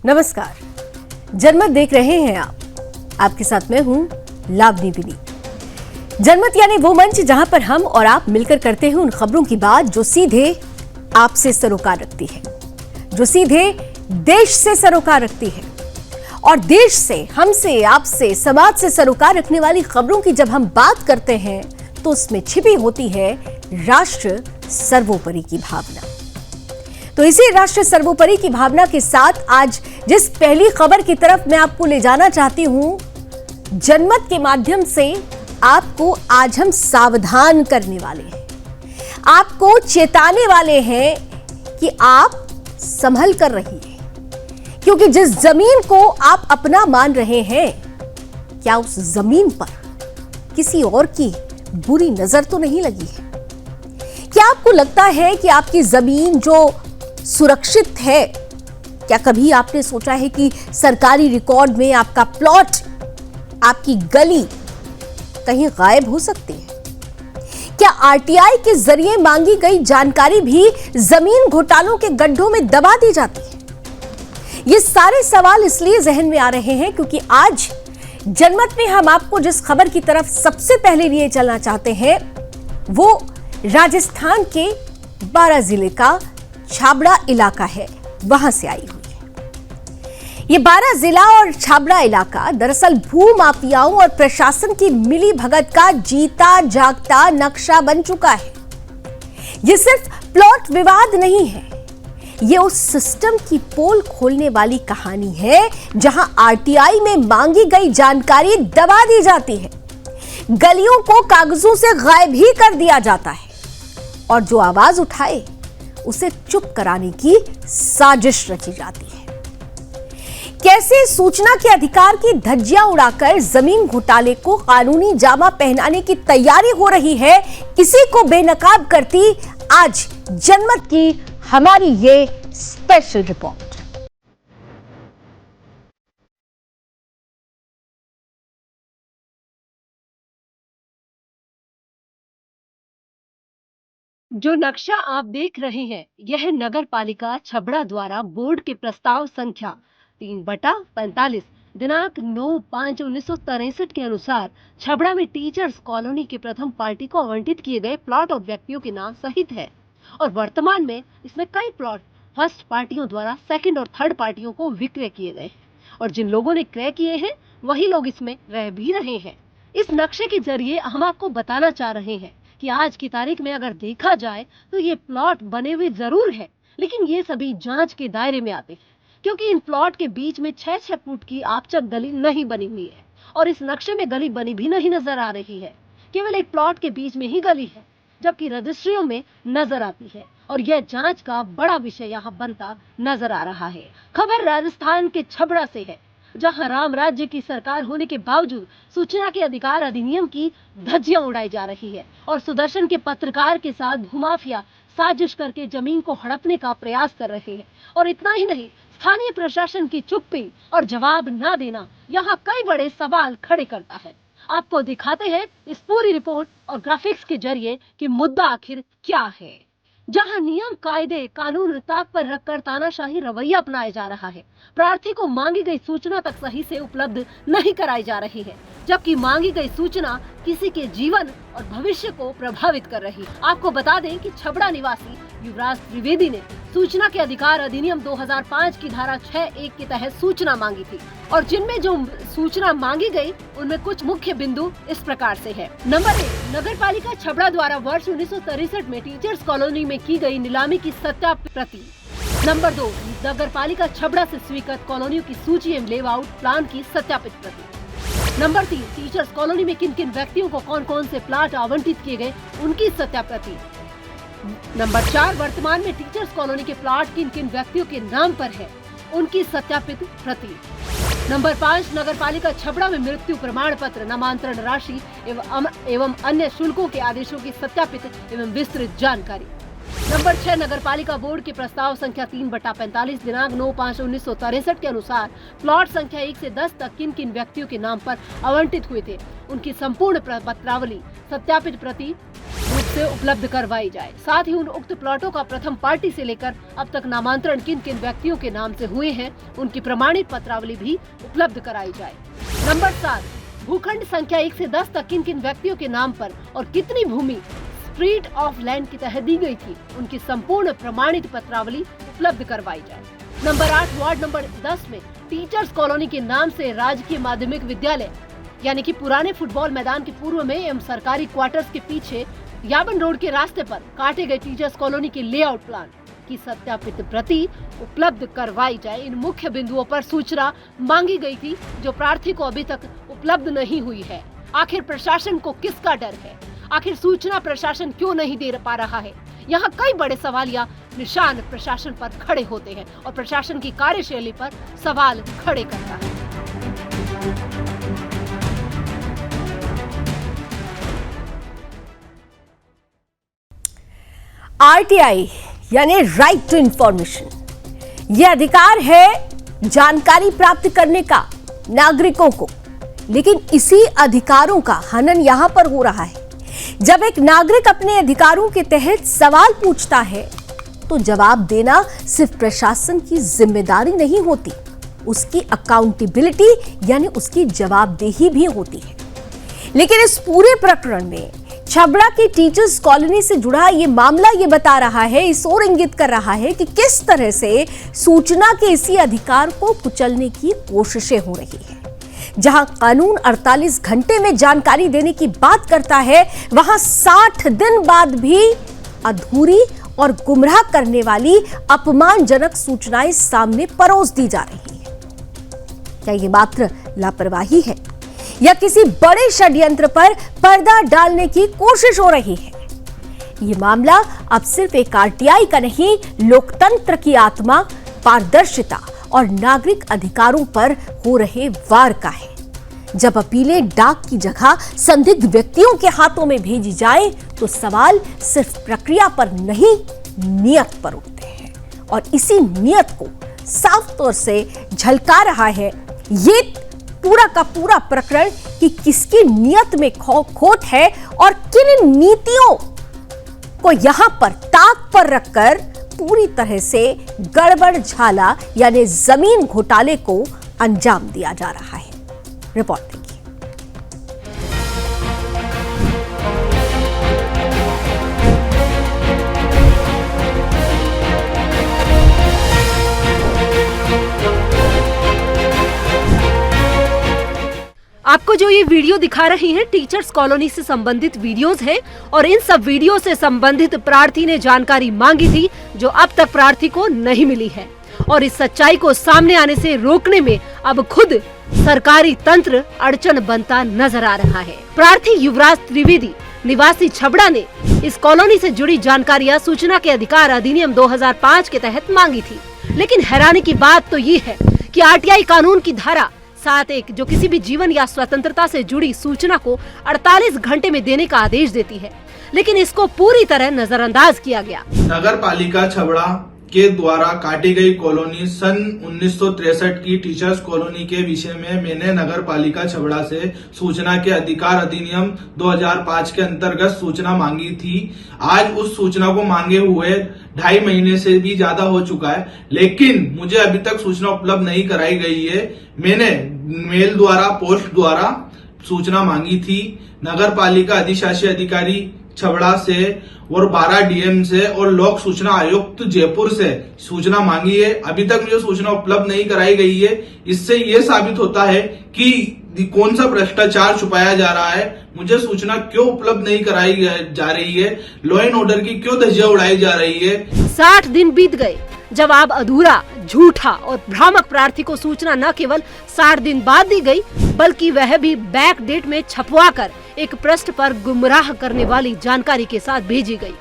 नमस्कार, जनमत देख रहे हैं आप। आपके साथ मैं हूं लावनी बिनी। जनमत यानी वो मंच जहां पर हम और आप मिलकर करते हैं उन खबरों की बात जो सीधे आपसे सरोकार रखती है, जो सीधे देश से सरोकार रखती है। और देश से, हमसे, आपसे, समाज से सरोकार रखने वाली खबरों की जब हम बात करते हैं तो उसमें छिपी होती है राष्ट्र सर्वोपरि की भावना। तो इसी राष्ट्र सर्वोपरि की भावना के साथ आज जिस पहली खबर की तरफ मैं आपको ले जाना चाहती हूं, जनमत के माध्यम से आपको आज हम सावधान करने वाले हैं, आपको चेताने वाले हैं कि आप संभल कर रहिए, क्योंकि जिस जमीन को आप अपना मान रहे हैं, क्या उस जमीन पर किसी और की बुरी नजर तो नहीं लगी है? क्या आपको लगता है कि आपकी जमीन जो सुरक्षित है, क्या कभी आपने सोचा है कि सरकारी रिकॉर्ड में आपका प्लॉट, आपकी गली कहीं गायब हो सकती है? क्या आरटीआई के जरिए मांगी गई जानकारी भी जमीन घोटालों के गड्ढों में दबा दी जाती है? ये सारे सवाल इसलिए जहन में आ रहे हैं क्योंकि आज जनमत में हम आपको जिस खबर की तरफ सबसे पहले लिए चलना चाहते हैं वो राजस्थान के बारां जिले का छाबड़ा इलाका है, वहां से आई हुई है। ये बारां जिला और छाबड़ा इलाका दरअसल भू माफियाओं और प्रशासन की मिली भगत का जीता जागता नक्शा बन चुका है। ये सिर्फ प्लॉट विवाद नहीं है, ये उस सिस्टम की पोल खोलने वाली कहानी है जहां आरटीआई में मांगी गई जानकारी दबा दी जाती है, गलियों को कागजों से गायब ही कर दिया जाता है और जो आवाज उठाए उसे चुप कराने की साजिश रची जाती है। कैसे सूचना के अधिकार की धज्जियां उड़ाकर जमीन घोटाले को कानूनी जामा पहनाने की तैयारी हो रही है, इसी को बेनकाब करती आज जनमत की हमारी ये स्पेशल रिपोर्ट। जो नक्शा आप देख रहे हैं, यह नगर पालिका छबड़ा द्वारा बोर्ड के प्रस्ताव संख्या 3/45 दिनांक 9/5/1963 के अनुसार छबड़ा में टीचर्स कॉलोनी के प्रथम पार्टी को आवंटित किए गए प्लॉट और व्यक्तियों के नाम सहित है और वर्तमान में इसमें कई प्लॉट फर्स्ट पार्टियों द्वारा सेकंड और थर्ड पार्टियों को विक्रय किए गए और जिन लोगों ने क्रय किए हैं वही लोग इसमें रह भी रहे हैं। इस नक्शे के जरिए हम आपको बताना चाह रहे हैं कि आज की तारीख में अगर देखा जाए तो ये प्लॉट बने हुए जरूर है, लेकिन ये सभी जांच के दायरे में आते हैं क्योंकि इन प्लॉट के बीच में 6-6 फुट की आपचक गली नहीं बनी हुई है और इस नक्शे में गली बनी भी नहीं नजर आ रही है। केवल एक प्लॉट के बीच में ही गली है, जबकि रजिस्ट्रियों में नजर आती है और यह जांच का बड़ा विषय यहाँ बनता नजर आ रहा है। खबर राजस्थान के छबड़ा से है, जहां राम राज्य की सरकार होने के बावजूद सूचना के अधिकार अधिनियम की धज्जियां उड़ाई जा रही है और सुदर्शन के पत्रकार के साथ भूमाफिया साजिश करके जमीन को हड़पने का प्रयास कर रहे हैं। और इतना ही नहीं, स्थानीय प्रशासन की चुप्पी और जवाब न देना यहाँ कई बड़े सवाल खड़े करता है। आपको दिखाते हैं इस पूरी रिपोर्ट और ग्राफिक्स के जरिए कि मुद्दा आखिर क्या है। जहां नियम कायदे कानून ताक पर रखकर तानाशाही रवैया अपनाया जा रहा है, प्रार्थी को मांगी गई सूचना तक सही से उपलब्ध नहीं कराई जा रही है, जबकि मांगी गई सूचना किसी के जीवन और भविष्य को प्रभावित कर रही है। आपको बता दें कि छबड़ा निवासी युवराज त्रिवेदी ने सूचना के अधिकार अधिनियम 2005 की धारा 6(1) के तहत सूचना मांगी थी और जिनमें जो सूचना मांगी गई उनमें कुछ मुख्य बिंदु इस प्रकार से है। नंबर 1, नगर पालिका छबड़ा द्वारा वर्ष 1963 में टीचर्स कॉलोनी में की गई नीलामी की सत्यापित प्रति। नंबर 2, नगर पालिका छबड़ा से स्वीकृत कॉलोनियों की सूची एवं लेआउट प्लान की सत्यापित प्रति। नंबर 3, टीचर्स कॉलोनी में किन किन व्यक्तियों को कौन कौन से प्लाट आवंटित किए गए उनकी सत्याप्रति। नंबर 4, वर्तमान में टीचर्स कॉलोनी के प्लाट किन किन व्यक्तियों के नाम पर है उनकी सत्यापित प्रति। नंबर 5, नगर पालिका छबड़ा में मृत्यु प्रमाण पत्र, नामांतरण राशि एवं अन्य शुल्कों के आदेशों की सत्यापित एवं विस्तृत जानकारी। नंबर 6, नगर पालिका बोर्ड के प्रस्ताव संख्या 3/45 दिनांक 9/5/1963 के अनुसार प्लॉट संख्या 1 से 10 तक किन किन व्यक्तियों के नाम पर आवंटित हुए थे उनकी संपूर्ण पत्रावली सत्यापित प्रति रूप से उपलब्ध करवाई जाए। साथ ही उन उक्त प्लॉटों का प्रथम पार्टी से लेकर अब तक नामांतरण किन किन व्यक्तियों के नाम से हुए हैं, उनकी प्रमाणित पत्रावली भी उपलब्ध कराई जाए। नंबर 7, भूखंड संख्या 1 से 10 तक किन किन व्यक्तियों के नाम पर और कितनी भूमि स्ट्रीट ऑफ लैंड की तहत दी गई थी, उनकी संपूर्ण प्रमाणित पत्रावली उपलब्ध करवाई जाए। नंबर 8, वार्ड नंबर 10 में टीचर्स कॉलोनी के नाम से राजकीय माध्यमिक विद्यालय यानी कि पुराने फुटबॉल मैदान के पूर्व में एवं सरकारी क्वार्टर्स के पीछे याबन रोड के रास्ते पर काटे गए टीचर्स कॉलोनी के लेआउट प्लान की सत्यापित प्रति उपलब्ध करवाई जाए। इन मुख्य बिंदुओं पर सूचना मांगी गई थी जो प्रार्थी को अभी तक उपलब्ध नहीं हुई है। आखिर प्रशासन को किसका डर है? आखिर सूचना प्रशासन क्यों नहीं दे पा रहा है? यहाँ कई बड़े सवालिया निशान प्रशासन पर खड़े होते हैं और प्रशासन की कार्यशैली पर सवाल खड़े करता है। आरटीआई यानी राइट टू इंफॉर्मेशन, ये अधिकार है जानकारी प्राप्त करने का नागरिकों को, लेकिन इसी अधिकारों का हनन यहां पर हो रहा है। जब एक नागरिक अपने अधिकारों के तहत सवाल पूछता है तो जवाब देना सिर्फ प्रशासन की जिम्मेदारी नहीं होती, उसकी अकाउंटेबिलिटी यानी उसकी जवाबदेही भी होती है। लेकिन इस पूरे प्रकरण में छबड़ा की टीचर्स कॉलोनी से जुड़ा ये मामला ये बता रहा है, इस ओर इंगित कर रहा है कि किस तरह से सूचना के इसी अधिकार को कुचलने की कोशिशें हो रही है। जहां कानून 48 घंटे में जानकारी देने की बात करता है, वहां 60 दिन बाद भी अधूरी और गुमराह करने वाली अपमानजनक सूचनाएं सामने परोस दी जा रही है। क्या ये मात्र लापरवाही है या किसी बड़े षड्यंत्र पर पर्दा डालने की कोशिश हो रही है? ये मामला अब सिर्फ एक आरटीआई का नहीं, लोकतंत्र की आत्मा, पारदर्शिता और नागरिक अधिकारों पर हो रहे वार का है। जब अपीलें डाक की जगह संदिग्ध व्यक्तियों के हाथों में भेजी जाए तो सवाल सिर्फ प्रक्रिया पर नहीं, नियत पर उठते हैं। और इसी नियत को साफ तौर से झलका रहा है ये पूरा का पूरा प्रकरण कि किसकी नियत में खोट है और किन नीतियों को यहां पर ताक पर रखकर पूरी तरह से गड़बड़ झाला यानी जमीन घोटाले को अंजाम दिया जा रहा है। रिपोर्ट देखिए। आपको जो ये वीडियो दिखा रहे हैं टीचर्स कॉलोनी से संबंधित वीडियोस हैं और इन सब वीडियो से संबंधित प्रार्थी ने जानकारी मांगी थी जो अब तक प्रार्थी को नहीं मिली है। और इस सच्चाई को सामने आने से रोकने में अब खुद सरकारी तंत्र अड़चन बनता नजर आ रहा है। प्रार्थी युवराज त्रिवेदी निवासी छबड़ा ने इस कॉलोनी से जुड़ी जानकारियां सूचना के अधिकार अधिनियम 2005 के तहत मांगी थी। लेकिन हैरानी की बात तो ये है कि आरटीआई कानून की धारा 7(1) जो किसी भी जीवन या स्वतंत्रता से जुड़ी सूचना को 48 घंटे में देने का आदेश देती है, लेकिन इसको पूरी तरह नजरअंदाज किया गया। नगर पालिका छबड़ा के द्वारा काटी गई कॉलोनी सन 1963 की टीचर्स कॉलोनी के विषय में मैंने नगर पालिका छबड़ा से सूचना के अधिकार अधिनियम 2005 के अंतर्गत सूचना मांगी थी। आज उस सूचना को मांगे हुए 2.5 महीने से भी ज्यादा हो चुका है, लेकिन मुझे अभी तक सूचना उपलब्ध नहीं कराई गई है। मैंने मेल द्वारा, पोस्ट द्वारा सूचना मांगी थी नगर पालिका अधिशासी अधिकारी छबड़ा से और 12 डीएम से और लोक सूचना आयुक्त जयपुर से सूचना मांगी है। अभी तक मुझे सूचना उपलब्ध नहीं कराई गई है। इससे ये साबित होता है कि कौन सा भ्रष्टाचार छुपाया जा रहा है। मुझे सूचना क्यों उपलब्ध नहीं कराई जा रही है, लॉ एंड ऑर्डर की क्यों धज्जियां उड़ाई जा रही है। 60 दिन बीत गए। जवाब अधूरा, झूठा और भ्रामक प्रार्थी को सूचना न केवल 60 दिन बाद दी गई, बल्कि वह भी बैक डेट में छपवाकर एक पृष्ठ पर गुमराह करने वाली जानकारी के साथ भेजी गई।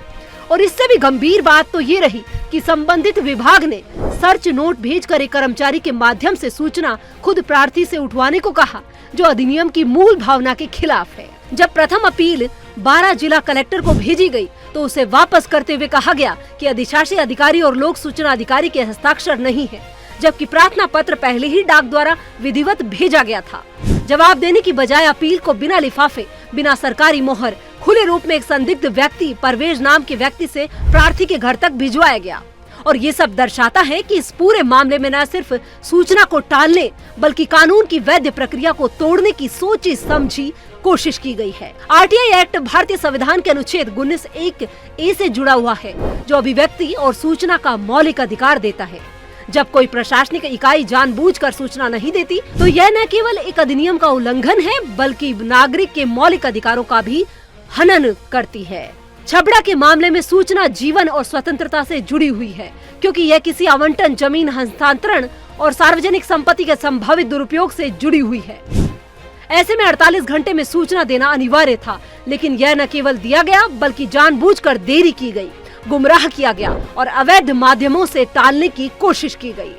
और इससे भी गंभीर बात तो ये रही कि संबंधित विभाग ने सर्च नोट भेजकर एक कर्मचारी के माध्यम से सूचना खुद प्रार्थी से उठवाने को कहा, जो अधिनियम की मूल भावना के खिलाफ है। जब प्रथम अपील 12 जिला कलेक्टर को भेजी गई तो उसे वापस करते हुए कहा गया कि अधिशासी अधिकारी और लोक सूचना अधिकारी के हस्ताक्षर नहीं है। जबकि प्रार्थना पत्र पहले ही डाक द्वारा विधिवत भेजा गया था। जवाब देने की बजाय अपील को बिना लिफाफे, बिना सरकारी मोहर, खुले रूप में एक संदिग्ध व्यक्ति परवेज नाम के व्यक्ति से प्रार्थी के घर तक भिजवाया गया। और ये सब दर्शाता है कि इस पूरे मामले में न सिर्फ सूचना को टालने बल्कि कानून की वैध प्रक्रिया को तोड़ने की सोची समझी कोशिश की गई है। आरटीआई एक्ट भारतीय संविधान के अनुच्छेद 19(1)(a) से जुड़ा हुआ है, जो अभिव्यक्ति और सूचना का मौलिक अधिकार देता है। जब कोई प्रशासनिक इकाई जानबूझकर सूचना नहीं देती तो यह न केवल एक अधिनियम का उल्लंघन है बल्कि नागरिक के मौलिक अधिकारों का भी हनन करती है। छबड़ा के मामले में सूचना जीवन और स्वतंत्रता से जुड़ी हुई है, क्योंकि यह किसी आवंटन, जमीन हस्तांतरण और सार्वजनिक संपत्ति के संभावित दुरुपयोग से जुड़ी हुई है। ऐसे में 48 घंटे में सूचना देना अनिवार्य था, लेकिन यह न केवल दिया गया बल्कि जानबूझकर देरी की गई, गुमराह किया गया और अवैध माध्यमों से टालने की कोशिश की गई।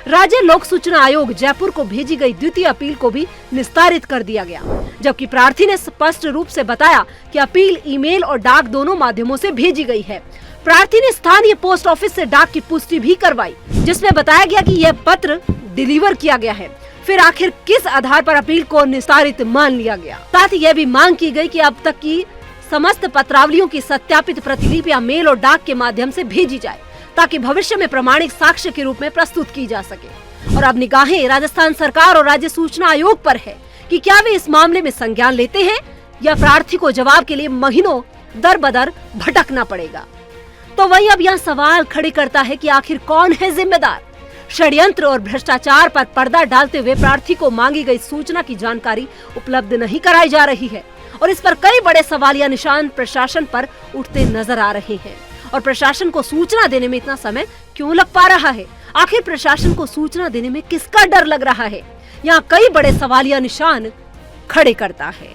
राज्य लोक सूचना आयोग जयपुर को भेजी गई द्वितीय अपील को भी निस्तारित कर दिया गया, जबकि प्रार्थी ने स्पष्ट रूप से बताया कि अपील ईमेल और डाक दोनों माध्यमों से भेजी गई है। प्रार्थी ने स्थानीय पोस्ट ऑफिस से डाक की पुष्टि भी करवाई, जिसमें बताया गया कि यह पत्र डिलीवर किया गया है। फिर आखिर किस आधार पर अपील को निस्तारित मान लिया गया? साथ ही यह भी मांग की गई कि अब तक की समस्त पत्रावलियों की सत्यापित प्रतिलिपियां मेल और डाक के माध्यम से भेजी जाए, ताकि भविष्य में प्रमाणिक साक्ष्य के रूप में प्रस्तुत की जा सके। और अब निगाहें राजस्थान सरकार और राज्य सूचना आयोग पर है कि क्या वे इस मामले में संज्ञान लेते हैं या प्रार्थी को जवाब के लिए महीनों दर बदर भटकना पड़ेगा। तो वही अब यहाँ सवाल खड़े करता है कि आखिर कौन है जिम्मेदार? षड्यंत्र और भ्रष्टाचार पर पर्दा डालते हुए प्रार्थी को मांगी गई सूचना की जानकारी उपलब्ध नहीं कराई जा रही है और इस पर कई बड़े सवालिया निशान प्रशासन पर उठते नजर आ रहे हैं। और प्रशासन को सूचना देने में इतना समय क्यों लग पा रहा है? आखिर प्रशासन को सूचना देने में किसका डर लग रहा है? यहाँ कई बड़े सवालिया निशान खड़े करता है।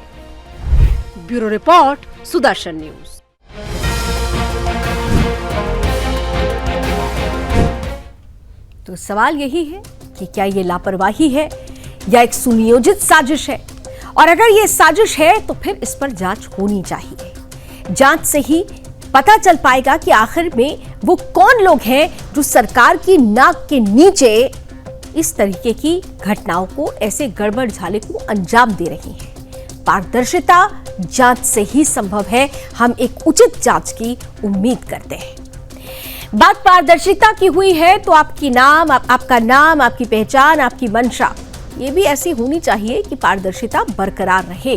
Bureau report, Sudarshan news. तो सवाल यही है कि क्या ये लापरवाही है या एक सुनियोजित साजिश है? और अगर ये साजिश है तो फिर इस पर जांच होनी चाहिए। जांच से ही पता चल पाएगा कि आखिर में वो कौन लोग हैं जो सरकार की नाक के नीचे इस तरीके की घटनाओं को, ऐसे गड़बड़ झाले को अंजाम दे रही हैं। पारदर्शिता जांच से ही संभव है। हम एक उचित जांच की उम्मीद करते हैं। बात पारदर्शिता की हुई है तो आपका नाम, आपकी पहचान, आपकी मंशा, ये भी ऐसी होनी चाहिए कि पारदर्शिता बरकरार रहे।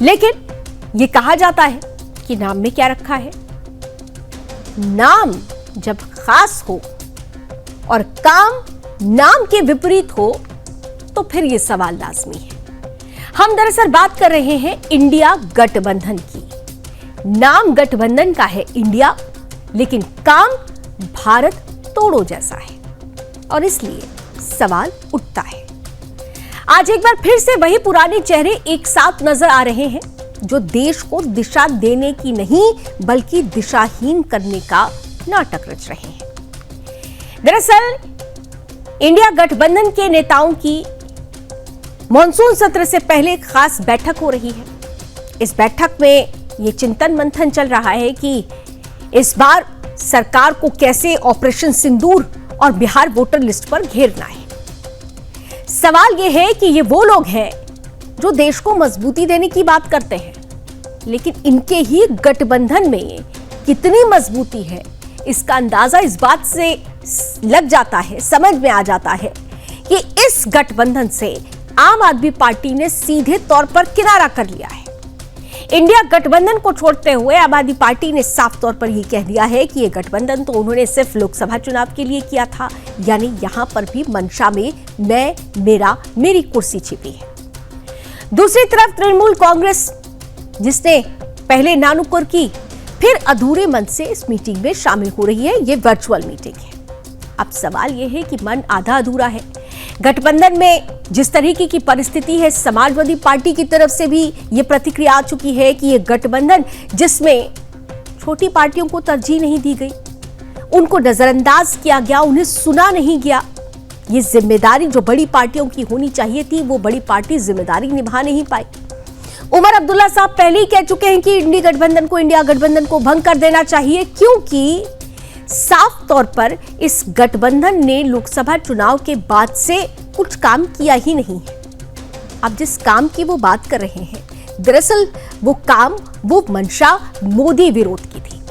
लेकिन ये कहा जाता है कि नाम में क्या रखा है। नाम जब खास हो और काम नाम के विपरीत हो तो फिर ये सवाल लाजमी है। हम दरअसल बात कर रहे हैं इंडिया गठबंधन की। नाम गठबंधन का है इंडिया, लेकिन काम भारत तोड़ो जैसा है और इसलिए सवाल उठता है। आज एक बार फिर से वही पुराने चेहरे एक साथ नजर आ रहे हैं जो देश को दिशा देने की नहीं बल्कि दिशाहीन करने का नाटक रच रहे हैं। दरअसल इंडिया गठबंधन के नेताओं की मॉनसून सत्र से पहले एक खास बैठक हो रही है। इस बैठक में यह चिंतन मंथन चल रहा है कि इस बार सरकार को कैसे ऑपरेशन सिंदूर और बिहार वोटर लिस्ट पर घेरना है। सवाल यह है कि ये वो लोग हैं जो देश को मजबूती देने की बात करते हैं, लेकिन इनके ही गठबंधन में कितनी मजबूती है इसका अंदाजा इस बात से लग जाता है, समझ में आ जाता है कि इस गठबंधन से आम आदमी पार्टी ने सीधे तौर पर किनारा कर लिया है। इंडिया गठबंधन को छोड़ते हुए आम आदमी पार्टी ने साफ तौर पर यह कह दिया है कि यह गठबंधन तो उन्होंने सिर्फ लोकसभा चुनाव के लिए किया था, यानी यहां पर भी मंशा में मैं, मेरा, मेरी कुर्सी छिपी है। दूसरी तरफ तृणमूल कांग्रेस, जिसने पहले नानुकुर की, फिर अधूरे मन से इस मीटिंग में शामिल हो रही है। यह वर्चुअल मीटिंग है। अब सवाल यह है कि मन आधा अधूरा है। गठबंधन में जिस तरीके की परिस्थिति है, समाजवादी पार्टी की तरफ से भी यह प्रतिक्रिया आ चुकी है कि यह गठबंधन जिसमें छोटी पार्टियों को तरजीह नहीं दी गई, उनको नजरअंदाज किया गया, उन्हें सुना नहीं गया। ये जिम्मेदारी जो बड़ी पार्टियों की होनी चाहिए थी, वो बड़ी पार्टी जिम्मेदारी निभा नहीं पाई। उमर अब्दुल्ला साहब पहले ही कह चुके हैं कि इंडिया गठबंधन को भंग कर देना चाहिए, क्योंकि साफ तौर पर इस गठबंधन ने लोकसभा चुनाव के बाद से कुछ काम किया ही नहीं है। अब जिस काम की वो बात कर रहे हैं, दरअसल वो काम, वो मंशा मोदी विरोध की थी।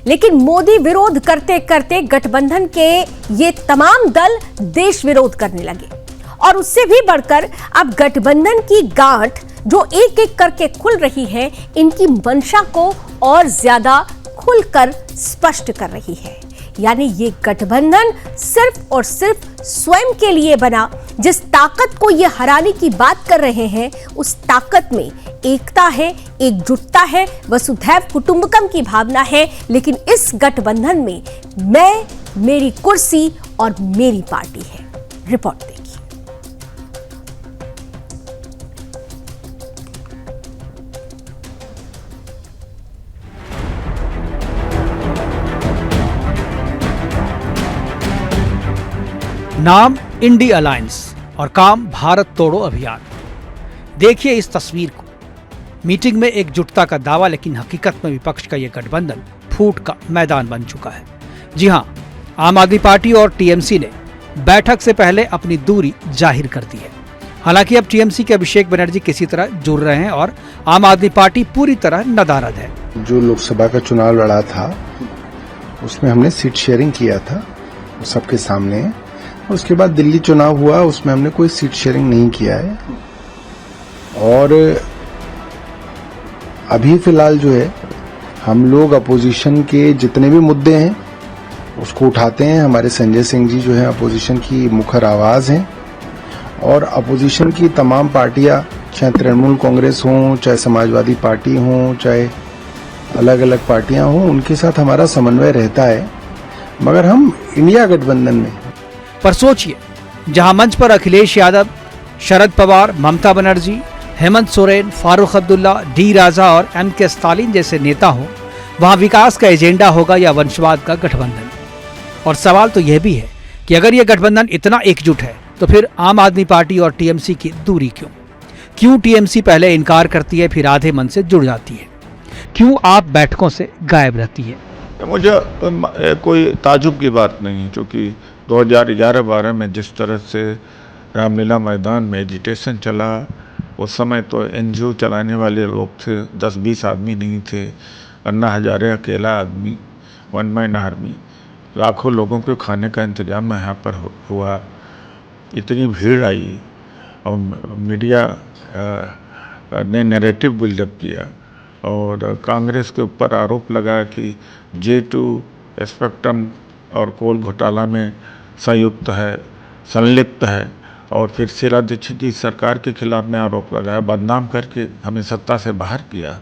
लेकिन मोदी विरोध करते करते गठबंधन के ये तमाम दल देश विरोध करने लगे और उससे भी बढ़कर अब गठबंधन की गांठ जो एक एक करके खुल रही है, इनकी मंशा को और ज्यादा खुलकर स्पष्ट कर रही है। यानी ये गठबंधन सिर्फ और सिर्फ स्वयं के लिए बना। जिस ताकत को ये हराने की बात कर रहे हैं, उस ताकत में एकता है, एकजुटता है, वसुधैव कुटुंबकम की भावना है। लेकिन इस गठबंधन में मैं, मेरी कुर्सी और मेरी पार्टी है। रिपोर्ट देखिए। नाम इंडी अलायंस और काम भारत तोड़ो अभियान। देखिए इस तस्वीर को। मीटिंग में एकजुटता का दावा, लेकिन हकीकत में विपक्ष का यह गठबंधन फूट का मैदान बन चुका है। जी हां, आम आदमी पार्टी और टीएमसी ने बैठक से पहले अपनी दूरी जाहिर कर दी है। हालांकि अब टीएमसी के अभिषेक बनर्जी किसी तरह जुड़ रहे हैं और आम आदमी पार्टी पूरी तरह नदारद है। जो लोकसभा का चुनाव लड़ा था उसमें हमने सीट शेयरिंग किया था सबके सामने। उसके बाद दिल्ली चुनाव हुआ, उसमें हमने कोई सीट शेयरिंग नहीं किया है। और अभी फिलहाल जो है, हम लोग अपोजिशन के जितने भी मुद्दे हैं उसको उठाते हैं। हमारे संजय सिंह जी जो है अपोजिशन की मुखर आवाज हैं और अपोजिशन की तमाम पार्टियां, चाहे तृणमूल कांग्रेस हो, चाहे समाजवादी पार्टी हो, चाहे अलग अलग पार्टियां हों, उनके साथ हमारा समन्वय रहता है। मगर हम इंडिया गठबंधन में। पर सोचिए, जहां मंच पर अखिलेश यादव, शरद पवार, ममता बनर्जी, हेमंत सोरेन, फारूक अब्दुल्ला, डी राजा और एम.के. स्टालिन जैसे नेता हों, वहां विकास का एजेंडा होगा या वंशवाद का गठबंधन। और सवाल तो यह भी है कि अगर यह गठबंधन इतना एकजुट है तो फिर आम आदमी पार्टी और टीएमसी की दूरी क्यों? क्यों टीएमसी पहले इनकार करती है, फिर आधे मन से जुड़ जाती है? क्यों आप बैठकों से गायब रहती है? मुझे कोई ताजुब की बात नहीं, क्योंकि 2011-12 में जिस तरह से रामलीला मैदान में एजिटेशन चला, उस समय तो एनजीओ चलाने वाले लोग थे, 10-20 आदमी नहीं थे। अन्ना हजारे अकेला आदमी, वन मैन आर्मी, लाखों लोगों के खाने का इंतजाम यहाँ पर हुआ। इतनी भीड़ आई और मीडिया ने नैरेटिव बिल्डअप किया और कांग्रेस के ऊपर आरोप लगा कि J2 स्पेक्ट्रम और कोल घोटाला में संयुक्त है, संलिप्त है। और फिर शीला दीक्षित जी सरकार के खिलाफ में आरोप लगाया, बदनाम करके हमें सत्ता से बाहर किया।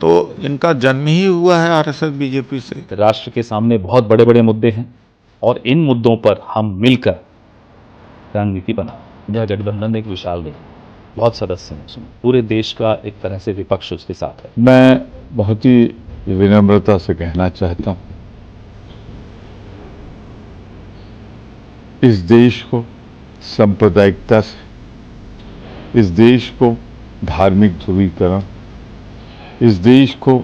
तो इनका जन्म ही हुआ है आरएसएस बीजेपी से। राष्ट्र के सामने बहुत बड़े बड़े मुद्दे हैं और इन मुद्दों पर हम मिलकर रणनीति बना। यह गठबंधन एक विशाल है, बहुत सदस्य हैं उसमें, पूरे देश का एक तरह से विपक्ष उसके साथ है। मैं बहुत ही विनम्रता से कहना चाहता हूँ, इस देश को सांप्रदायिकता से, इस देश को धार्मिक ध्रुवीकरण, इस देश को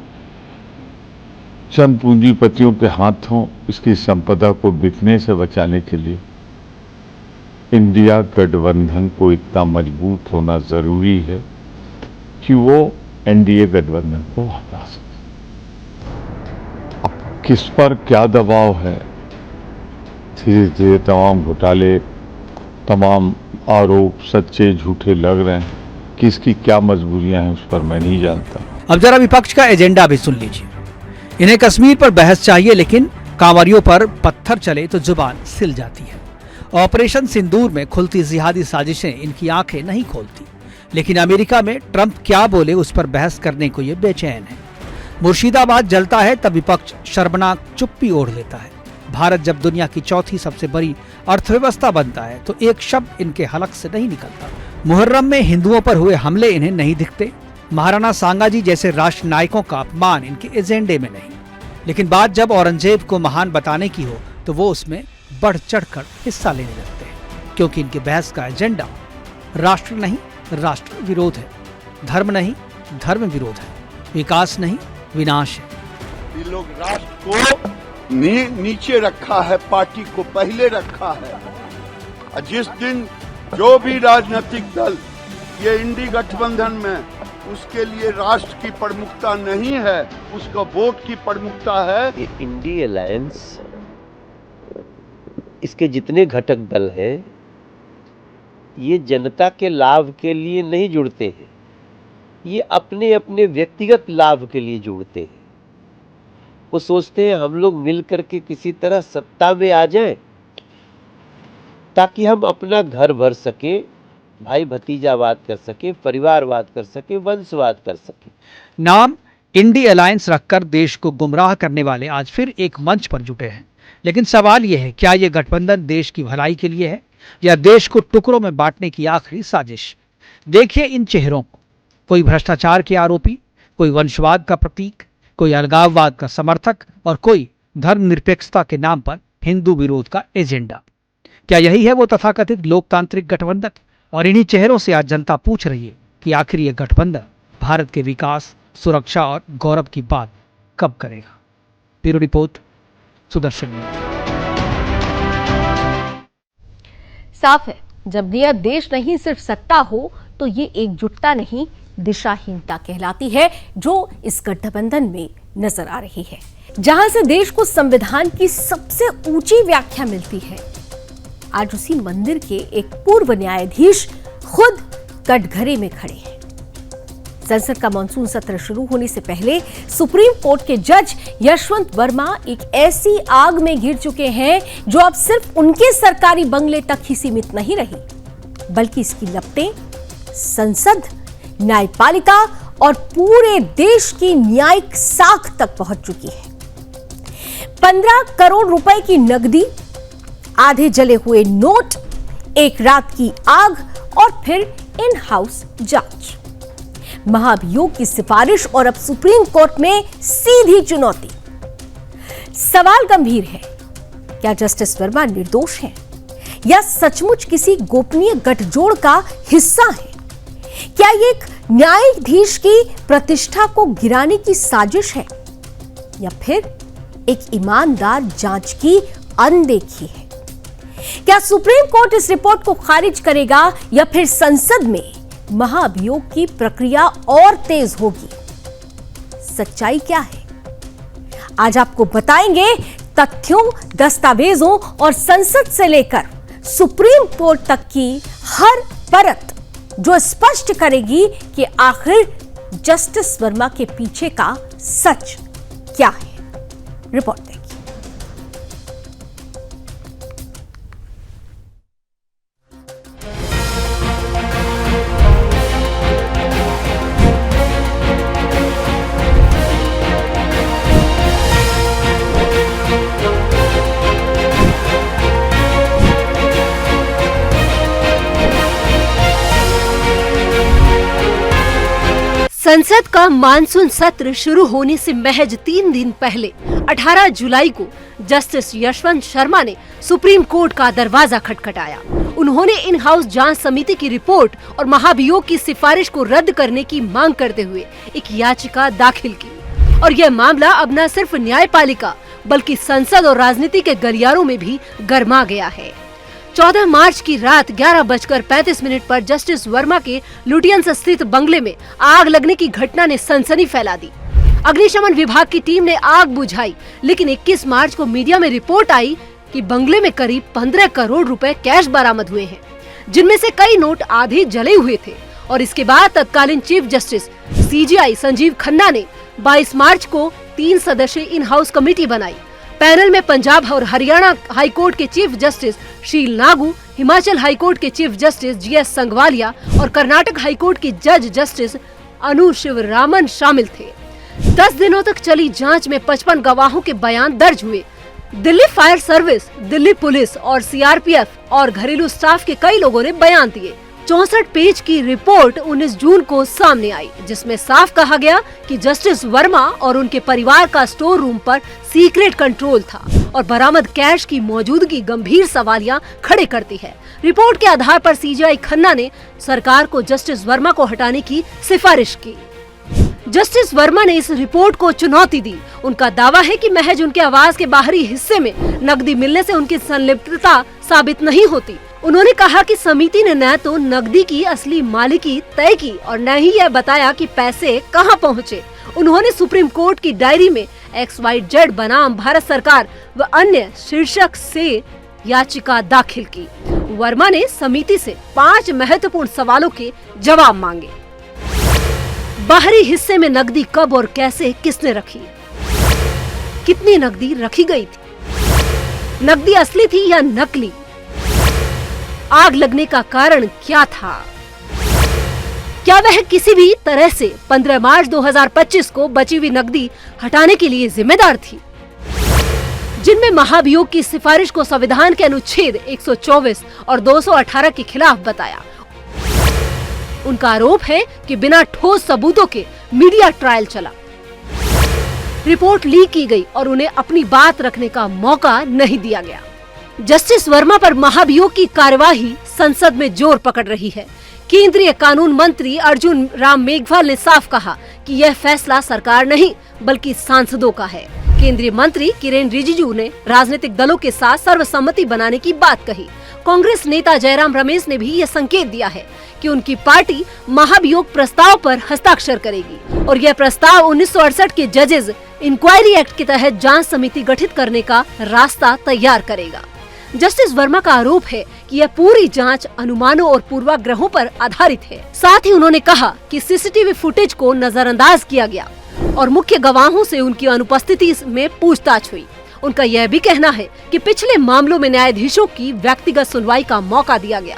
चंद पूंजीपतियों के हाथों इसकी संपदा को बिकने से बचाने के लिए इंडिया गठबंधन को इतना मजबूत होना जरूरी है कि वो एनडीए गठबंधन को हटा सके। अब किस पर क्या दबाव है, धीरे धीरे तमाम घोटाले, तमाम आरोप सच्चे झूठे लग रहे हैं। किसकी क्या मजबूरियां हैं उस पर मैं नहीं जानता। अब जरा विपक्ष का एजेंडा भी सुन लीजिए। इन्हें कश्मीर पर बहस चाहिए, लेकिन कांवरियों पर पत्थर चले तो जुबान सिल जाती है। ऑपरेशन सिंदूर में खुलती जिहादी साजिशें इनकी आंखें नहीं खोलती, लेकिन अमेरिका में ट्रंप क्या बोले उस पर बहस करने को ये बेचैन है। मुर्शिदाबाद जलता है तब विपक्ष शर्मनाक चुप्पी ओढ़ लेता है। भारत जब दुनिया की चौथी सबसे बड़ी अर्थव्यवस्था बनता है तो एक शब्द इनके हलक से नहीं निकलता। मुहर्रम में हिंदुओं पर हुए हमले इन्हें नहीं दिखते। महाराणा सांगा जी जैसे राष्ट्र नायकों का अपमान इनके एजेंडे में नहीं। लेकिन बात जब औरंगजेब को महान बताने की हो तो वो उसमें बढ़ चढ़कर हिस्सा लेने लगते हैं, क्योंकि इनके बहस का एजेंडा राष्ट्र नहीं, राष्ट्र विरोध है। धर्म नहीं, धर्म विरोध है। विकास नहीं, विनाश है। ये लोग राष्ट्र को नीचे रखा है, पार्टी को पहले रखा है। और जिस दिन जो भी राजनीतिक दल ये इंडी गठबंधन में, उसके लिए राष्ट्र की प्रमुखता नहीं है, उसका वोट की प्रमुखता है। ये इंडी अलायंस, इसके जितने घटक दल हैं, ये जनता के लाभ के लिए नहीं जुड़ते हैं, ये अपने अपने व्यक्तिगत लाभ के लिए जुड़ते हैं। वो सोचते हैं हम लोग मिल करके किसी तरह सत्ता में आ जाएं, ताकि हम अपना घर भर सके, भाई भतीजावाद कर सके, परिवारवाद कर सके, वंशवाद कर सके। नाम इंडी अलायंस रखकर देश को गुमराह करने वाले आज फिर एक मंच पर जुटे हैं। लेकिन सवाल यह है, क्या यह गठबंधन देश की भलाई के लिए है या देश को टुकड़ों में बांटने की आखिरी साजिश? देखिए इन चेहरों को, कोई भ्रष्टाचार के आरोपी, कोई वंशवाद का प्रतीक, कोई अलगाववाद का समर्थक और कोई धर्मनिरपेक्षता के नाम पर हिंदू विरोध का एजेंडा। क्या यही है वो तथाकथित लोकतांत्रिक गठबंधन? और इन्हीं चेहरों से आज जनता पूछ रही है कि आखिर ये गठबंधन भारत के विकास, सुरक्षा और गौरव की बात कब करेगा? Bureau report, Sudarshan news. साफ है, जब यह देश नहीं सिर्फ सत्ता हो तो ये एकजुटता नहीं, दिशाहीनता कहलाती है, जो इस गठबंधन में नजर आ रही है। जहां से देश को संविधान की सबसे ऊंची व्याख्या मिलती है, आज उसी मंदिर के एक पूर्व न्यायाधीश खुद कटघरे में खड़े हैं। संसद का मानसून सत्र शुरू होने से पहले सुप्रीम कोर्ट के जज यशवंत वर्मा एक ऐसी आग में घिर चुके हैं जो अब सिर्फ उनके सरकारी बंगले तक ही सीमित नहीं रही, बल्कि इसकी लपटें संसद, न्यायपालिका और पूरे देश की न्यायिक साख तक पहुंच चुकी है। 15 करोड़ रुपए की नकदी, आधे जले हुए नोट, एक रात की आग और फिर इन हाउस जांच, महाभियोग की सिफारिश और अब सुप्रीम कोर्ट में सीधी चुनौती। सवाल गंभीर है, क्या जस्टिस वर्मा निर्दोष हैं या सचमुच किसी गोपनीय गठजोड़ का हिस्सा हैं? क्या ये एक न्यायाधीश की प्रतिष्ठा को गिराने की साजिश है या फिर एक ईमानदार जांच की अनदेखी है? क्या सुप्रीम कोर्ट इस रिपोर्ट को खारिज करेगा या फिर संसद में महाभियोग की प्रक्रिया और तेज होगी? सच्चाई क्या है, आज आपको बताएंगे। तथ्यों, दस्तावेजों और संसद से लेकर सुप्रीम कोर्ट तक की हर परत जो स्पष्ट करेगी कि आखिर जस्टिस वर्मा के पीछे का सच क्या है। रिपोर्ट देखिए। संसद का मानसून सत्र शुरू होने से महज 3 दिन पहले 18 जुलाई को जस्टिस यशवंत शर्मा ने सुप्रीम कोर्ट का दरवाजा खटखटाया। उन्होंने इन हाउस जांच समिति की रिपोर्ट और महाभियोग की सिफारिश को रद्द करने की मांग करते हुए एक याचिका दाखिल की। और यह मामला अब न सिर्फ न्यायपालिका बल्कि संसद और राजनीति के गलियारों में भी गर्मा गया है। 14 मार्च की रात 11:35 पर जस्टिस वर्मा के लुटियंस स्थित बंगले में आग लगने की घटना ने सनसनी फैला दी। अग्निशमन विभाग की टीम ने आग बुझाई, लेकिन 21 मार्च को मीडिया में रिपोर्ट आई कि बंगले में करीब 15 करोड़ रुपए कैश बरामद हुए हैं, जिनमें से कई नोट आधे जले हुए थे। और इसके बाद तत्कालीन chief justice CJI Sanjeev Khanna ने 22 मार्च को 3 सदस्यीय इन हाउस कमेटी बनाई। पैनल में पंजाब और हरियाणा हाईकोर्ट के चीफ जस्टिस शील नागू, हिमाचल हाईकोर्ट के चीफ जस्टिस GS संगवालिया और कर्नाटक हाईकोर्ट की जज जस्टिस अनु शिवरामन शामिल थे। 10 दिनों तक चली जांच में 55 गवाहों के बयान दर्ज हुए। Delhi fire service, Delhi police और CRPF और घरेलू स्टाफ के कई लोगों ने बयान दिए। 64 पेज की रिपोर्ट 19 जून को सामने आई, जिसमें साफ कहा गया कि जस्टिस वर्मा और उनके परिवार का स्टोर रूम पर सीक्रेट कंट्रोल था और बरामद कैश की मौजूदगी गंभीर सवालियां खड़े करती है। रिपोर्ट के आधार पर CJI खन्ना ने सरकार को जस्टिस वर्मा को हटाने की सिफारिश की। जस्टिस वर्मा ने इस रिपोर्ट को चुनौती दी। उनका दावा है कि महज उनके आवास के बाहरी हिस्से में नकदी मिलने से उनकी संलिप्तता साबित नहीं होती। उन्होंने कहा कि समिति ने न तो नकदी की असली मालिकी तय की और न ही यह बताया कि पैसे कहां पहुंचे। उन्होंने सुप्रीम कोर्ट की डायरी में XYZ बनाम भारत सरकार व अन्य शीर्षक से याचिका दाखिल की। वर्मा ने समिति से 5 महत्वपूर्ण सवालों के जवाब मांगे। बाहरी हिस्से में नकदी कब और कैसे किसने रखी? कितनी नकदी रखी गई थी? नकदी असली थी या नकली? आग लगने का कारण क्या था? क्या वह किसी भी तरह से 15 मार्च 2025 को बची हुई नकदी हटाने के लिए जिम्मेदार थी? जिनमें महाभियोग की सिफारिश को संविधान के अनुच्छेद 124 और 218 के खिलाफ बताया। उनका आरोप है कि बिना ठोस सबूतों के मीडिया ट्रायल चला, रिपोर्ट लीक की गई और उन्हें अपनी बात रखने का मौका नहीं दिया गया। जस्टिस वर्मा पर महाभियोग की कार्यवाही संसद में जोर पकड़ रही है। केंद्रीय कानून मंत्री अर्जुन राम मेघवाल ने साफ कहा कि यह फैसला सरकार नहीं बल्कि सांसदों का है। केंद्रीय मंत्री किरेन रिजिजू ने राजनीतिक दलों के साथ सर्वसम्मति बनाने की बात कही। कांग्रेस नेता जयराम रमेश ने भी यह संकेत दिया है कि उनकी पार्टी महाभियोग प्रस्ताव पर हस्ताक्षर करेगी और यह प्रस्ताव 1968 के जजेस इंक्वायरी एक्ट के तहत जांच समिति गठित करने का रास्ता तैयार करेगा। जस्टिस वर्मा का आरोप है कि यह पूरी जांच अनुमानों और पूर्वाग्रहों पर आधारित है। साथ ही उन्होंने कहा कि सीसीटीवी फुटेज को नजरअंदाज किया गया और मुख्य गवाहों से उनकी अनुपस्थिति में पूछताछ हुई। उनका यह भी कहना है कि पिछले मामलों में न्यायाधीशों की व्यक्तिगत सुनवाई का मौका दिया गया,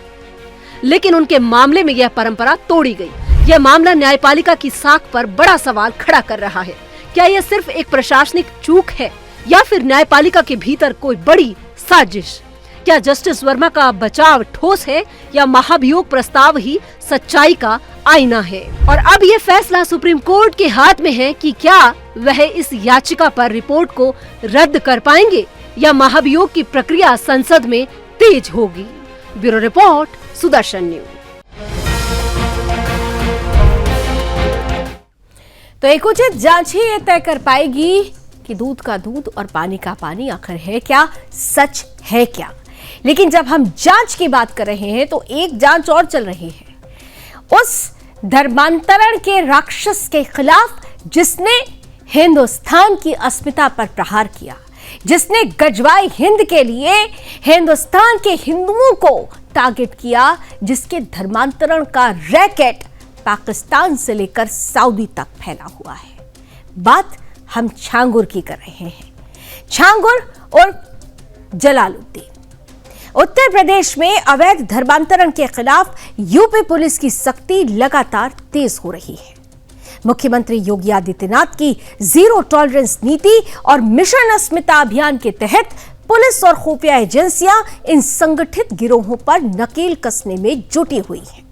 लेकिन उनके मामले में यह परंपरा तोड़ी गई। यह मामला न्यायपालिका की साख पर बड़ा सवाल खड़ा कर रहा है। क्या यह सिर्फ एक प्रशासनिक चूक है या फिर न्यायपालिका के भीतर कोई बड़ी साजिश? क्या जस्टिस वर्मा का बचाव ठोस है या महाभियोग प्रस्ताव ही सच्चाई का आईना है? और अब यह फैसला सुप्रीम कोर्ट के हाथ में है कि क्या वह इस याचिका पर रिपोर्ट को रद्द कर पाएंगे या महाभियोग की प्रक्रिया संसद में तेज होगी। Bureau report, Sudarshan news. तो एक उचित जांच ही ये तय कर पाएगी कि दूध का दूध और पानी का पानी आखिर है क्या, सच है क्या। लेकिन जब हम जांच की बात कर रहे हैं तो एक जांच और चल रही है उस धर्मांतरण के राक्षस के खिलाफ जिसने हिंदुस्तान की अस्मिता पर प्रहार किया, जिसने गजवाई हिंद के लिए हिंदुस्तान के हिंदुओं को टारगेट किया, जिसके धर्मांतरण का रैकेट पाकिस्तान से लेकर सऊदी तक फैला हुआ है। बात हम छांगुर की कर रहे हैं। छांगुर और जलालुद्दीन। उत्तर प्रदेश में अवैध धर्मांतरण के खिलाफ यूपी पुलिस की सख्ती लगातार तेज हो रही है। मुख्यमंत्री योगी आदित्यनाथ की जीरो टॉलरेंस नीति और मिशन अस्मिता अभियान के तहत पुलिस और खुफिया एजेंसियां इन संगठित गिरोहों पर नकेल कसने में जुटी हुई हैं।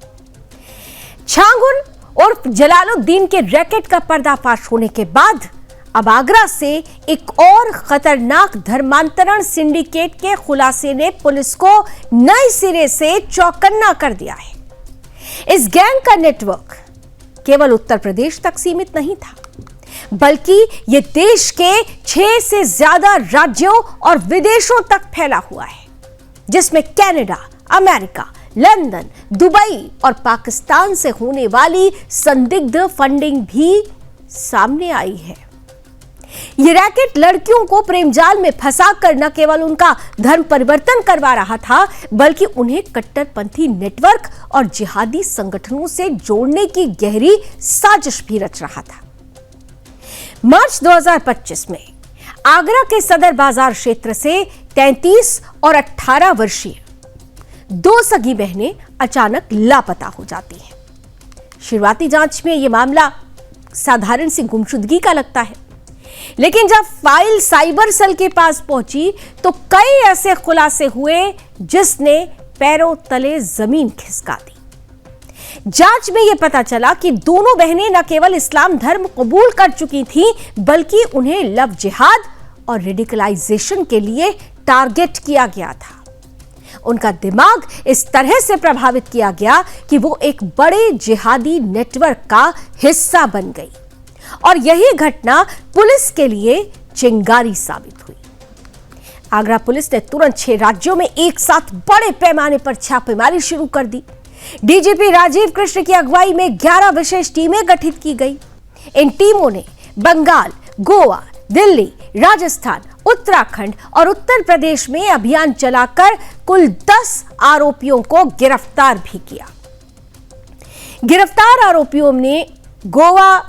छांगुर और जलालुद्दीन के रैकेट का पर्दाफाश होने के बाद अब आगरा से एक और खतरनाक धर्मांतरण सिंडिकेट के खुलासे ने पुलिस को नए सिरे से चौकन्ना कर दिया है। इस गैंग का नेटवर्क केवल उत्तर प्रदेश तक सीमित नहीं था, बल्कि ये देश के 6 से ज्यादा राज्यों और विदेशों तक फैला हुआ है, जिसमें कनाडा, अमेरिका, लंदन, दुबई और पाकिस्तान से होने वाली संदिग्ध फंडिंग भी सामने आई है। ये रैकेट लड़कियों को प्रेम जाल में फंसाकर न केवल उनका धर्म परिवर्तन करवा रहा था, बल्कि उन्हें कट्टरपंथी नेटवर्क और जिहादी संगठनों से जोड़ने की गहरी साजिश भी रच रहा था। मार्च 2025 में आगरा के सदर बाजार क्षेत्र से 33 और 18 वर्षीय 2 सगी बहनें अचानक लापता हो जाती हैं। शुरुआती जांच में यह मामला साधारण सी गुमशुदगी का लगता है, लेकिन जब फाइल साइबर सेल के पास पहुंची तो कई ऐसे खुलासे हुए जिसने पैरों तले जमीन खिसका दी। जांच में यह पता चला कि दोनों बहनें न केवल इस्लाम धर्म कबूल कर चुकी थीं, बल्कि उन्हें लव जिहाद और रेडिकलाइजेशन के लिए टारगेट किया गया था। उनका दिमाग इस तरह से प्रभावित किया गया कि वो एक बड़े जिहादी नेटवर्क का हिस्सा बन गई और यही घटना पुलिस के लिए चिंगारी साबित हुई। आगरा पुलिस ने तुरंत 6 राज्यों में एक साथ बड़े पैमाने पर छापेमारी शुरू कर दी। डीजीपी राजीव कृष्ण की अगुवाई में 11 विशेष टीमें गठित की गई। इन टीमों ने बंगाल, गोवा, दिल्ली, राजस्थान, उत्तराखंड और उत्तर प्रदेश में अभियान चलाकर कुल 10 आरोपियों को गिरफ्तार भी किया। गिरफ्तार आरोपियों में गोवा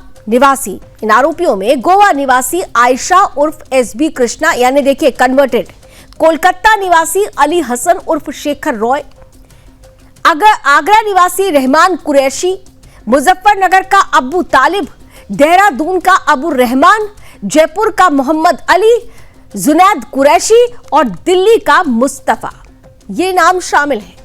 निवासी आयशा उर्फ एसबी कृष्णा यानी देखिए कन्वर्टेड, कोलकाता निवासी अली हसन उर्फ शेखर रॉय, आगरा निवासी रहमान कुरैशी, मुजफ्फरनगर का अब्बू तालिब, देहरादून का अबू रहमान, जयपुर का मोहम्मद अली, जुनैद कुरैशी और दिल्ली का मुस्तफा, ये नाम शामिल हैं।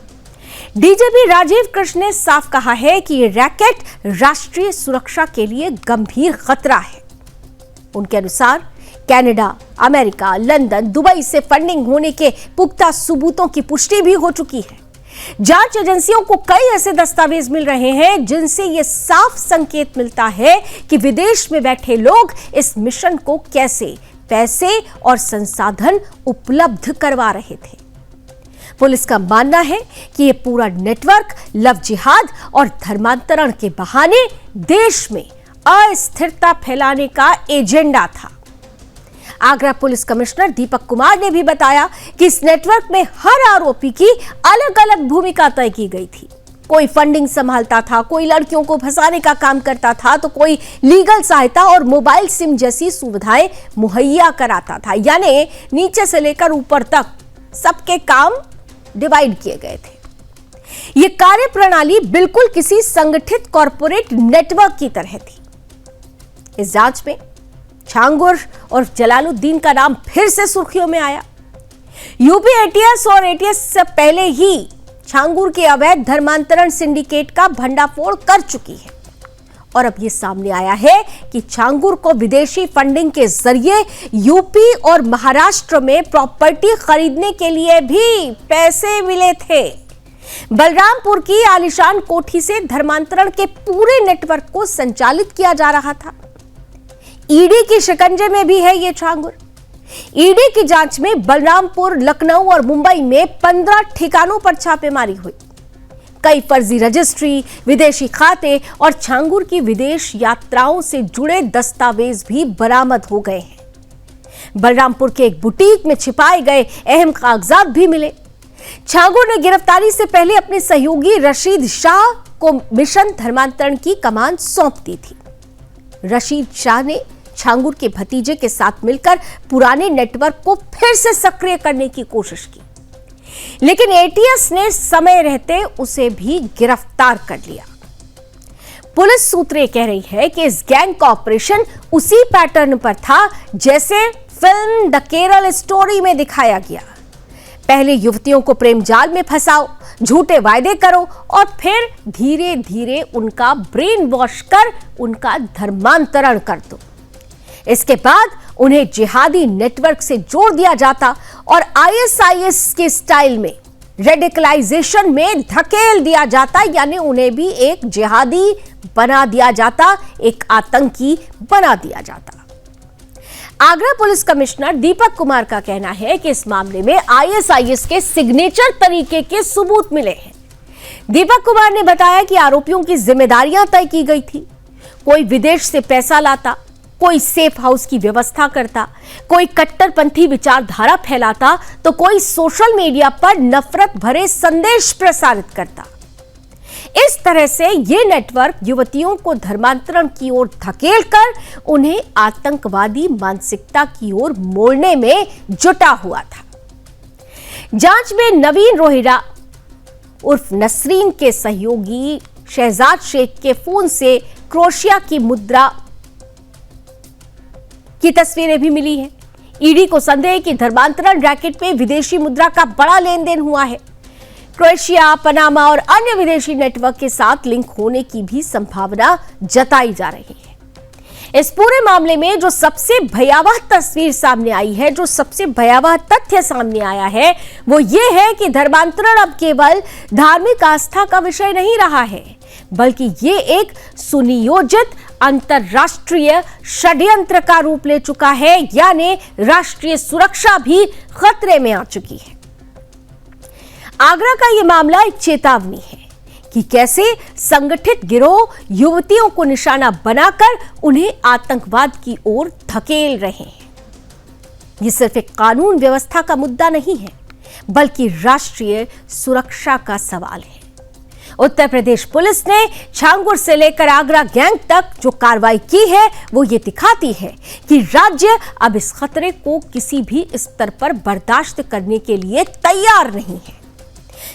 डीजीपी राजीव कृष्ण ने साफ कहा है कि ये रैकेट राष्ट्रीय सुरक्षा के लिए गंभीर खतरा है। उनके अनुसार कनाडा, अमेरिका, लंदन, दुबई से फंडिंग होने के पुख्ता सबूतों की पुष्टि भी हो चुकी है। जांच एजेंसियों को कई ऐसे दस्तावेज मिल रहे हैं जिनसे यह साफ संकेत मिलता है कि विदेश में बैठे लोग इस मिशन को कैसे पैसे और संसाधन उपलब्ध करवा रहे थे। पुलिस का मानना है कि यह पूरा नेटवर्क लव जिहाद और धर्मांतरण के बहाने देश में अस्थिरता फैलाने का एजेंडा था। आगरा पुलिस कमिश्नर दीपक कुमार ने भी बताया कि इस नेटवर्क में हर आरोपी की अलग अलग भूमिका तय की गई थी। कोई फंडिंग संभालता था, कोई लड़कियों को फंसाने का काम करता था, तो कोई लीगल सहायता और मोबाइल सिम जैसी सुविधाएं मुहैया कराता था। यानी नीचे से लेकर ऊपर तक सबके काम डिवाइड किए गए थे। यह कार्य प्रणाली बिल्कुल किसी संगठित कॉरपोरेट नेटवर्क की तरह थी। इस जांच में छांगुर और जलालुद्दीन का नाम फिर से सुर्खियों में आया। यूपी एटीएस और एटीएस से पहले ही छांगुर के अवैध धर्मांतरण सिंडिकेट का भंडाफोड़ कर चुकी है और अब यह सामने आया है कि छांगुर को विदेशी फंडिंग के जरिए यूपी और महाराष्ट्र में प्रॉपर्टी खरीदने के लिए भी पैसे मिले थे। बलरामपुर की आलीशान कोठी से धर्मांतरण के पूरे नेटवर्क को संचालित किया जा रहा था। ईडी के शिकंजे में भी है ये छांगुर। ईडी की जांच में बलरामपुर, लखनऊ और मुंबई में 15 ठिकानों पर छापेमारी हुई। कई फर्जी रजिस्ट्री, विदेशी खाते और छांगुर की विदेश यात्राओं से जुड़े दस्तावेज भी बरामद हो गए हैं। बलरामपुर के एक बुटीक में छिपाए गए अहम कागजात भी मिले। छांगुर ने गिरफ्तारी से पहले अपने सहयोगी रशीद शाह को मिशन धर्मांतरण की कमान सौंप दी थी। रशीद शाह ने छांगुर के भतीजे के साथ मिलकर पुराने नेटवर्क को फिर से सक्रिय करने की कोशिश की, लेकिन एटीएस ने समय रहते उसे भी गिरफ्तार कर लिया। पुलिस सूत्रें कह रही है कि इस गैंग का ऑपरेशन उसी पैटर्न पर था जैसे फिल्म द केरल स्टोरी में दिखाया गया। पहले युवतियों को प्रेम जाल में फंसाओ, झूठे वायदे करो और फिर धीरे धीरे उनका ब्रेन वॉश कर उनका धर्मांतरण कर दो। इसके बाद उन्हें जिहादी नेटवर्क से जोड़ दिया जाता और आईएसआईएस के स्टाइल में रेडिकलाइजेशन में धकेल दिया जाता, यानी उन्हें भी एक जिहादी बना दिया जाता, एक आतंकी बना दिया जाता। आगरा पुलिस कमिश्नर दीपक कुमार का कहना है कि इस मामले में आईएसआईएस के सिग्नेचर तरीके के सबूत मिले हैं। दीपक कुमार ने बताया कि आरोपियों की जिम्मेदारियां तय की गई थी। कोई विदेश से पैसा लाता, कोई सेफ हाउस की व्यवस्था करता, कोई कट्टरपंथी विचारधारा फैलाता, तो कोई सोशल मीडिया पर नफरत भरे संदेश प्रसारित करता। इस तरह से यह नेटवर्क युवतियों को धर्मांतरण की ओर धकेलकर उन्हें आतंकवादी मानसिकता की ओर मोड़ने में जुटा हुआ था। जांच में नवीन रोहिरा उर्फ नसरीन के सहयोगी शहजाद शेख के फोन से क्रोएशिया की मुद्रा की तस्वीरें भी मिली हैं। ईडी को संदेह है कि धर्मांतरण रैकेट में विदेशी मुद्रा का बड़ा लेन देन हुआ है। क्रोएशिया, पनामा और अन्य विदेशी नेटवर्क के साथ लिंक होने की भी संभावना जताई जा रही है। इस पूरे मामले में जो सबसे भयावह तस्वीर सामने आई है, जो सबसे भयावह तथ्य सामने आया है, वो ये है कि धर्मांतरण अब केवल धार्मिक आस्था का विषय नहीं रहा है, बल्कि ये एक सुनियोजित अंतरराष्ट्रीय षड्यंत्र का रूप ले चुका है, यानी राष्ट्रीय सुरक्षा भी खतरे में आ चुकी है। आगरा का यह मामला एक चेतावनी है कि कैसे संगठित गिरोह युवतियों को निशाना बनाकर उन्हें आतंकवाद की ओर धकेल रहे हैं। यह सिर्फ एक कानून व्यवस्था का मुद्दा नहीं है, बल्कि राष्ट्रीय सुरक्षा का सवाल है। उत्तर प्रदेश पुलिस ने छांगुर से लेकर आगरा गैंग तक जो कार्रवाई की है, वो ये दिखाती है कि राज्य अब इस खतरे को किसी भी स्तर पर बर्दाश्त करने के लिए तैयार नहीं है।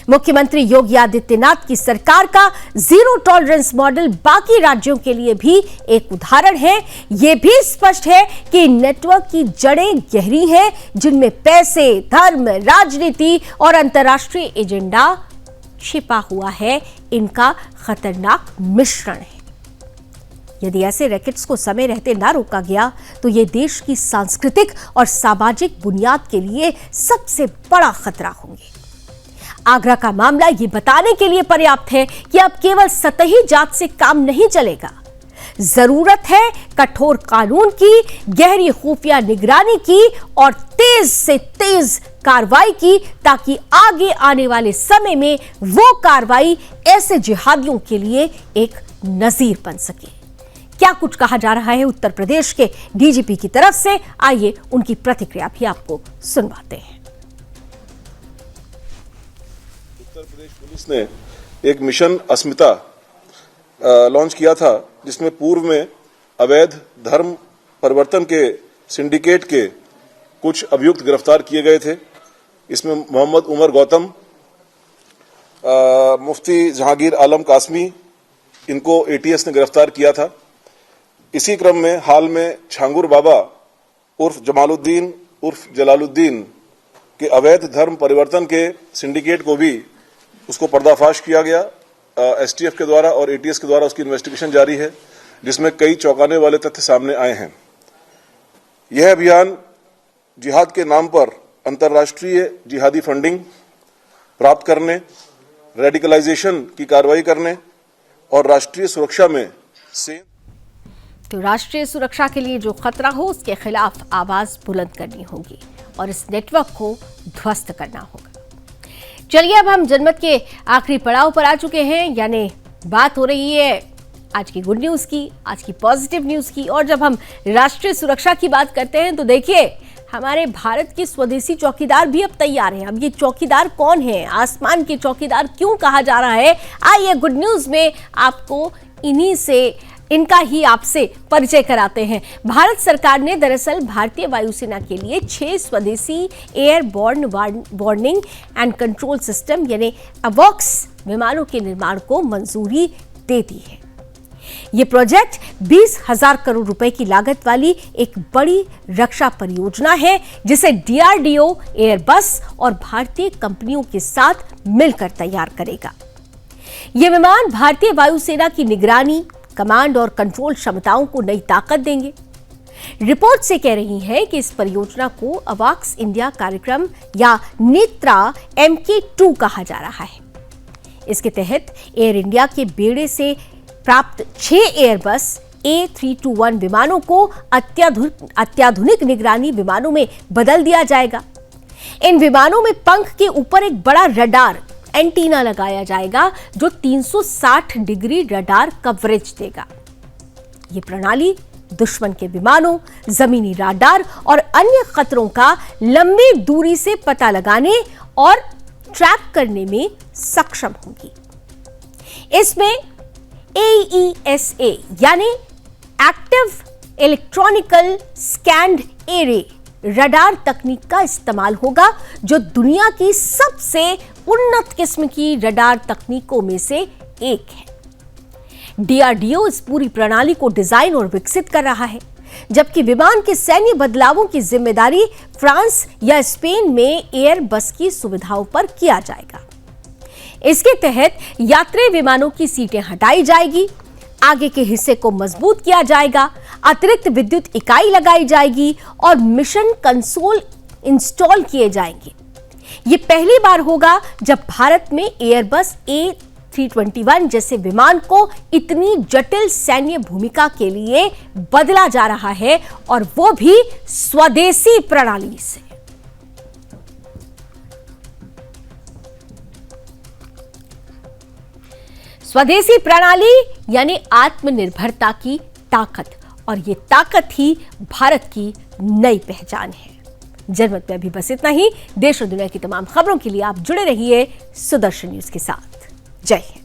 मुख्यमंत्री योगी आदित्यनाथ की सरकार का जीरो टॉलरेंस मॉडल बाकी राज्यों के लिए भी एक उदाहरण है। यह भी स्पष्ट है कि नेटवर्क की जड़ें गहरी हैं, जिनमें पैसे, धर्म, राजनीति और अंतर्राष्ट्रीय एजेंडा छिपा हुआ है। इनका खतरनाक मिश्रण है। यदि ऐसे रैकेट्स को समय रहते ना रोका गया तो यह देश की सांस्कृतिक और सामाजिक बुनियाद के लिए सबसे बड़ा खतरा होंगे। आगरा का मामला ये बताने के लिए पर्याप्त है कि अब केवल सतही जांच से काम नहीं चलेगा। जरूरत है कठोर कानून की, गहरी खुफिया निगरानी की और तेज से तेज कार्रवाई की, ताकि आगे आने वाले समय में वो कार्रवाई ऐसे जिहादियों के लिए एक नजीर बन सके। क्या कुछ कहा जा रहा है उत्तर प्रदेश के डीजीपी की तरफ से, आइए उनकी प्रतिक्रिया भी आपको सुनवाते हैं। उत्तर प्रदेश पुलिस ने एक मिशन अस्मिता लॉन्च किया था, जिसमें पूर्व में अवैध धर्म परिवर्तन के सिंडिकेट के कुछ अभियुक्त गिरफ्तार किए गए थे। इसमें मोहम्मद उमर गौतम, मुफ्ती जहांगीर आलम कासमी, इनको एटीएस ने गिरफ्तार किया था। इसी क्रम में हाल में छांगुर बाबा उर्फ जमालुद्दीन उर्फ जलालुद्दीन के अवैध धर्म परिवर्तन के सिंडिकेट को भी उसको पर्दाफाश किया गया एसटीएफ के द्वारा, और एटीएस के द्वारा उसकी इन्वेस्टिगेशन जारी है, जिसमें कई चौंकाने वाले तथ्य सामने आए हैं। यह अभियान जिहाद के नाम पर अंतर्राष्ट्रीय जिहादी फंडिंग प्राप्त करने, रेडिकलाइजेशन की कार्रवाई करने और राष्ट्रीय सुरक्षा में से तो राष्ट्रीय सुरक्षा के लिए जो खतरा हो, उसके खिलाफ आवाज बुलंद करनी होगी और इस नेटवर्क को ध्वस्त करना होगा। चलिए अब हम जनमत के आखिरी पड़ाव पर आ चुके हैं, यानी बात हो रही है आज की गुड न्यूज की, आज की पॉजिटिव न्यूज की। और जब हम राष्ट्रीय सुरक्षा की बात करते हैं तो देखिए, हमारे भारत के स्वदेशी चौकीदार भी अब तैयार हैं। अब ये चौकीदार कौन है, आसमान के चौकीदार क्यों कहा जा रहा है, आइए गुड न्यूज में आपको इनका ही आपसे परिचय कराते हैं। भारत सरकार ने दरअसल भारतीय वायुसेना के लिए 6 स्वदेशी airborne warning and control system यानी अवॉक्स विमानों के निर्माण को मंजूरी दे दी है। ये प्रोजेक्ट 20,000 करोड़ रुपए की लागत वाली एक बड़ी रक्षा परियोजना है, जिसे डीआरडीओ, एयरबस और भारतीय कंपनियों के साथ मिलकर तैयार करेगा। ये विमान भारतीय वायुसेना की निगरानी, कमांड और कंट्रोल क्षमताओं को नई ताकत देंगे। रिपोर्ट से कह रही है कि इस परियोजना को अवॉक्स इंडिया कार्यक्रम या नेत्रा MK2 कहा जा रहा है। इसके तहत एयर इंडिया के बेड़े से प्राप्त 6 एयरबस A321 विमानों को अत्याधुनिक निगरानी विमानों में बदल दिया जाएगा। इन विमानों में पंख के ऊपर एक बड़ा रडार एंटीना लगाया जाएगा, जो 360 डिग्री रडार कवरेज देगा। ये प्रणाली दुश्मन के विमानों, जमीनी रडार और अन्य खतरों का लंबी दूरी से पता लगाने और ट्रैक करने में सक्षम होगी। इसमें AESA यानी active electronical scanned array radar तकनीक का इस्तेमाल होगा, जो दुनिया की सबसे उन्नत किस्म की रडार तकनीकों में से एक है। डीआरडीओ इस पूरी प्रणाली को डिजाइन और विकसित कर रहा है, जबकि विमान के सैन्य बदलावों की जिम्मेदारी फ्रांस या स्पेन में एयरबस की सुविधाओं पर किया जाएगा। इसके तहत यात्री विमानों की सीटें हटाई जाएगी, आगे के हिस्से को मजबूत किया जाएगा, अतिरिक्त विद्युत इकाई लगाई जाएगी और मिशन कंसोल इंस्टॉल किए जाएंगे। यह पहली बार होगा जब भारत में एयरबस 321 जैसे विमान को इतनी जटिल सैन्य भूमिका के लिए बदला जा रहा है, और वो भी स्वदेशी प्रणाली से। स्वदेशी प्रणाली यानी आत्मनिर्भरता की ताकत, और ये ताकत ही भारत की नई पहचान है। जनमत में अभी बस इतना ही। देश और दुनिया की तमाम खबरों के लिए आप जुड़े रहिए सुदर्शन न्यूज के साथ। जय हिंद।